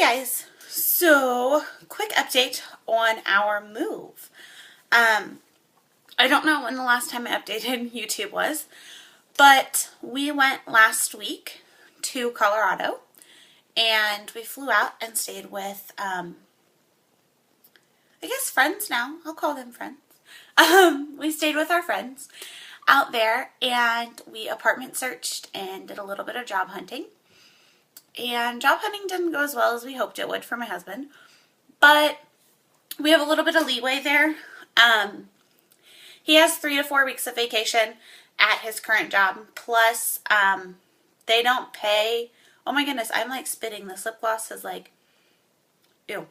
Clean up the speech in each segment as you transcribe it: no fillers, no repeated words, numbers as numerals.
guys, so quick update on our move. I don't know when the last time I updated YouTube was, but we went last week to Colorado and we flew out and stayed with, I guess friends now. I'll call them friends. We stayed with our friends out there and we apartment searched and did a little bit of job hunting. And job hunting didn't go as well as we hoped it would for my husband, but we have a little bit of leeway there. He has 3 to 4 weeks of vacation at his current job, plus they don't pay. Oh my goodness, I'm like spitting. This lip gloss is like, ew.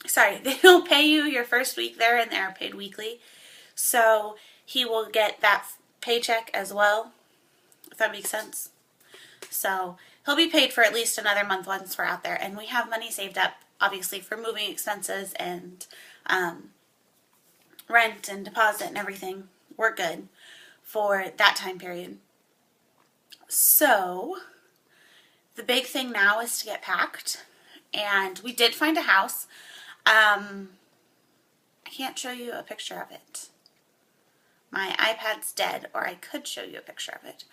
Sorry, they don't pay you your first week there, and they're paid weekly. So he will get that paycheck as well, if that makes sense. So he'll be paid for at least another month once we're out there. And we have money saved up, obviously, for moving expenses and rent and deposit and everything. We're good for that time period. So the big thing now is to get packed. And we did find a house. I can't show you a picture of it. My iPad's dead, or I could show you a picture of it.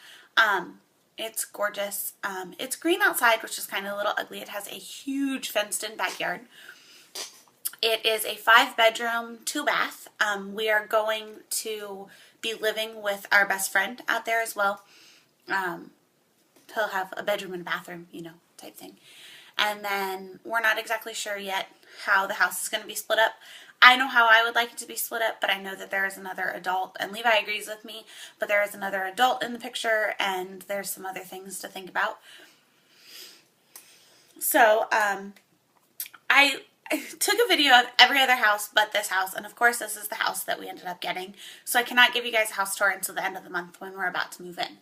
It's gorgeous. It's green outside, which is kind of a little ugly. It has a huge fenced-in backyard. It is a 5-bedroom, 2-bath. We are going to be living with our best friend out there as well. He'll have a bedroom and a bathroom, you know, type thing. And then we're not exactly sure yet how the house is going to be split up. I know how I would like it to be split up, but I know that there is another adult, and Levi agrees with me, but there is another adult in the picture, and there's some other things to think about. So, I took a video of every other house but this house, and of course this is the house that we ended up getting, so I cannot give you guys a house tour until the end of the month when we're about to move in.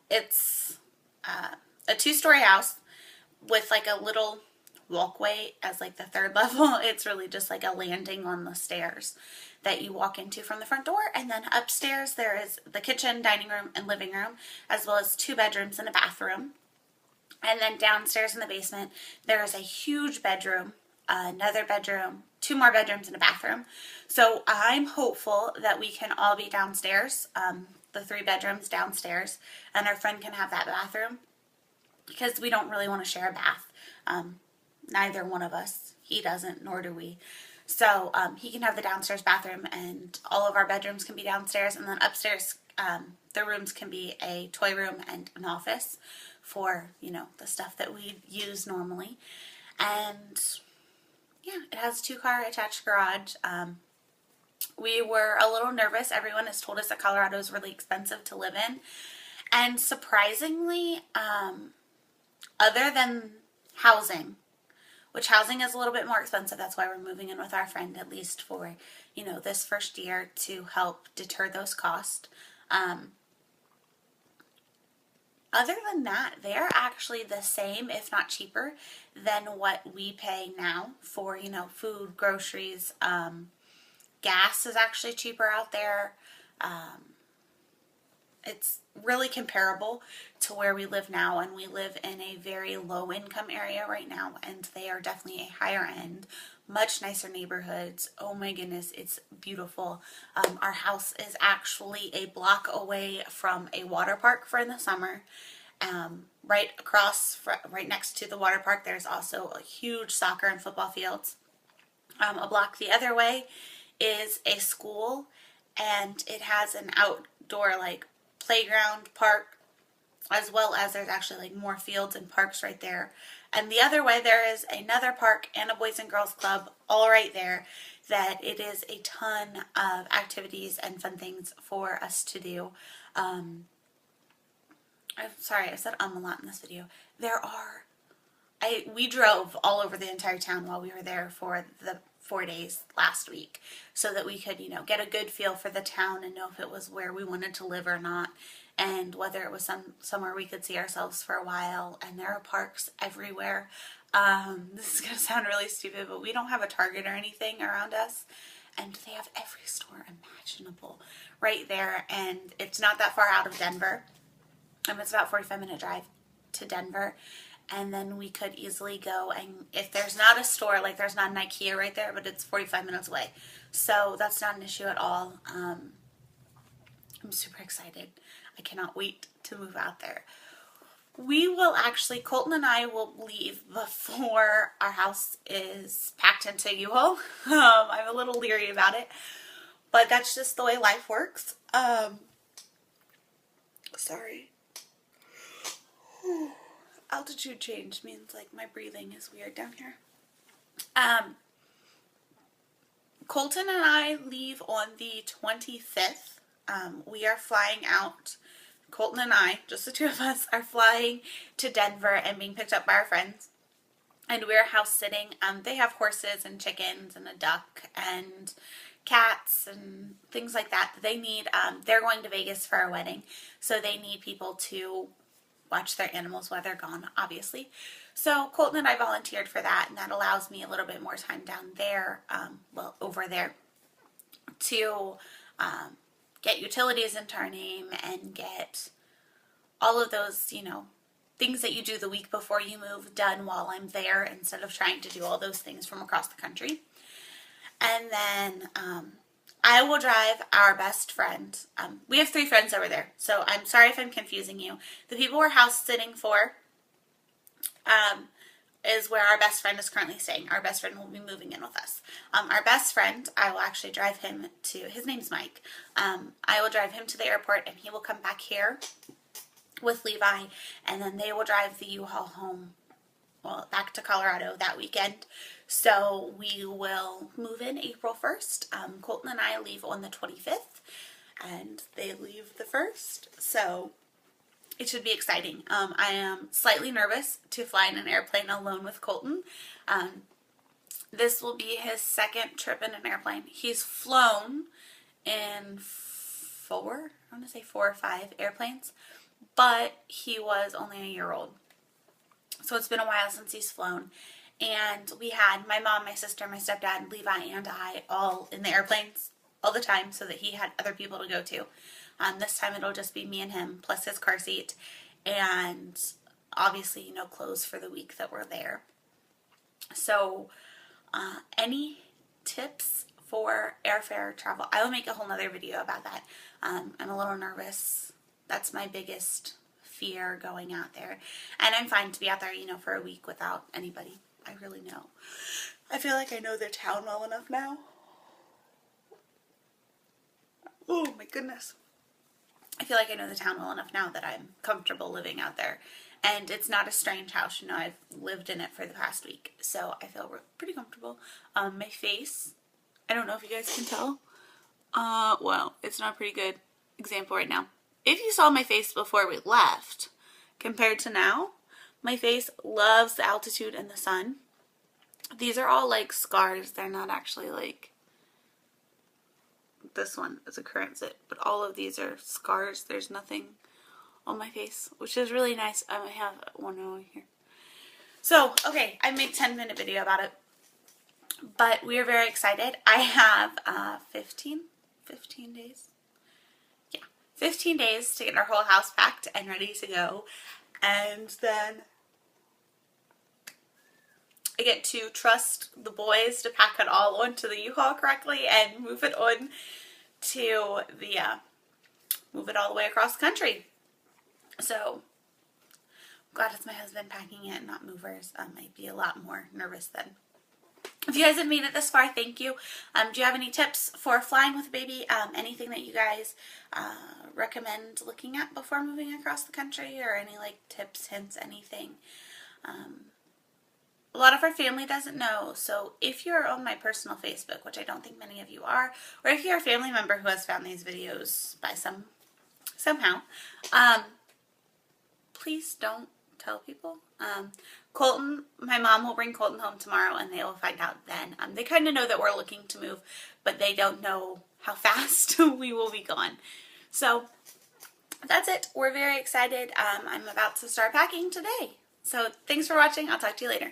It's a 2-story house with like a little walkway as like the 3rd level. It's really just like a landing on the stairs that you walk into from the front door, and then upstairs there is the kitchen, dining room, and living room, as well as 2 bedrooms and a bathroom. And then downstairs in the basement there is a huge bedroom, another bedroom, 2 more bedrooms, and a bathroom. So I'm hopeful that we can all be downstairs, the 3 bedrooms downstairs, and our friend can have that bathroom, because we don't really want to share a bath. Neither one of us. He doesn't, nor do we. So he can have the downstairs bathroom, and all of our bedrooms can be downstairs, and then upstairs the rooms can be a toy room and an office for, you know, the stuff that we use normally. And yeah, it has a 2-car attached garage. We were a little nervous. Everyone has told us that Colorado is really expensive to live in. And surprisingly, other than housing, which housing is a little bit more expensive, that's why we're moving in with our friend, at least for, you know, this first year to help deter those costs. Other than that, they're actually the same, if not cheaper, than what we pay now for, you know, food, groceries. Gas is actually cheaper out there. It's really comparable to where we live now, and we live in a very low income area right now, and they are definitely a higher end, much nicer neighborhoods. Oh my goodness, it's beautiful. Our house is actually a block away from a water park for the summer. Right next to the water park, there's also a huge soccer and football fields. A block the other way is a school, and it has an outdoor like playground park, as well as there's actually like more fields and parks right there. And the other way there is another park and a Boys and Girls Club all right there, that it is a ton of activities and fun things for us to do. I'm sorry, I said a lot in this video. We drove all over the entire town while we were there for the 4 days last week, so that we could, you know, get a good feel for the town and know if it was where we wanted to live or not, and whether it was somewhere we could see ourselves for a while. And there are parks everywhere. This is going to sound really stupid, but we don't have a Target or anything around us, and they have every store imaginable right there, and it's not that far out of Denver. It's about a 45-minute drive. to Denver. And then we could easily go, and if there's not a store, like there's not an IKEA right there, but it's 45 minutes away. So that's not an issue at all. I'm super excited. I cannot wait to move out there. We will actually, Colton and I will leave before our house is packed into U-Haul. I'm a little leery about it, but that's just the way life works. Sorry. Altitude change means like my breathing is weird down here. Colton and I leave on the 25th. We are flying out. Colton and I, just the two of us, are flying to Denver and being picked up by our friends. And we're house sitting. They have horses and chickens and a duck and cats and things like that they need. They're going to Vegas for a wedding, so they need people to watch their animals while they're gone, obviously. So Colton and I volunteered for that, and that allows me a little bit more time down there, over there, to get utilities into our name and get all of those, things that you do the week before you move done while I'm there, instead of trying to do all those things from across the country. And then I will drive our best friend. We have 3 friends over there, so I'm sorry if I'm confusing you. The people we're house sitting for is where our best friend is currently staying. Our best friend will be moving in with us. Our best friend, I will actually drive him to, his name's Mike. I will drive him to the airport, and he will come back here with Levi, and then they will drive the U-Haul home, back to Colorado that weekend. So we will move in April 1st. Colton and I leave on the 25th, and they leave the 1st. So it should be exciting. I am slightly nervous to fly in an airplane alone with Colton. This will be his 2nd trip in an airplane. He's flown in 4 or 5 airplanes, but he was only a year old. So it's been a while since he's flown. And we had my mom, my sister, my stepdad, Levi, and I all in the airplanes all the time, so that he had other people to go to. This time it'll just be me and him, plus his car seat, and obviously, clothes for the week that we're there. So, any tips for airfare travel? I will make a whole nother video about that. I'm a little nervous. That's my biggest fear, going out there. And I'm fine to be out there, for a week without anybody. I really know. I feel like I know the town well enough now. Oh my goodness. I feel like I know the town well enough now that I'm comfortable living out there. And it's not a strange house. I've lived in it for the past week. So I feel pretty comfortable. My face, I don't know if you guys can tell. Well, it's not a pretty good example right now. If you saw my face before we left, compared to now, my face loves the altitude and the sun. These are all like scars. They're not actually like, this one is a current zit, but all of these are scars. There's nothing on my face, which is really nice. I have one over here. So, okay, I made a 10-minute video about it, but we are very excited. I have 15 days. Yeah, 15 days to get our whole house packed and ready to go. And then I get to trust the boys to pack it all onto the U-Haul correctly and move it on to the, move it all the way across the country. So, I'm glad it's my husband packing it, not movers. I'd be a lot more nervous then. If you guys have made it this far, thank you. Do you have any tips for flying with a baby? Anything that you guys recommend looking at before moving across the country, or any like tips, hints, anything? A lot of our family doesn't know, so if you're on my personal Facebook, which I don't think many of you are, or if you're a family member who has found these videos by somehow, please don't tell people. Colton, my mom will bring Colton home tomorrow, and they will find out then. They kind of know that we're looking to move, but they don't know how fast we will be gone. So that's it. We're very excited. I'm about to start packing today. So thanks for watching. I'll talk to you later.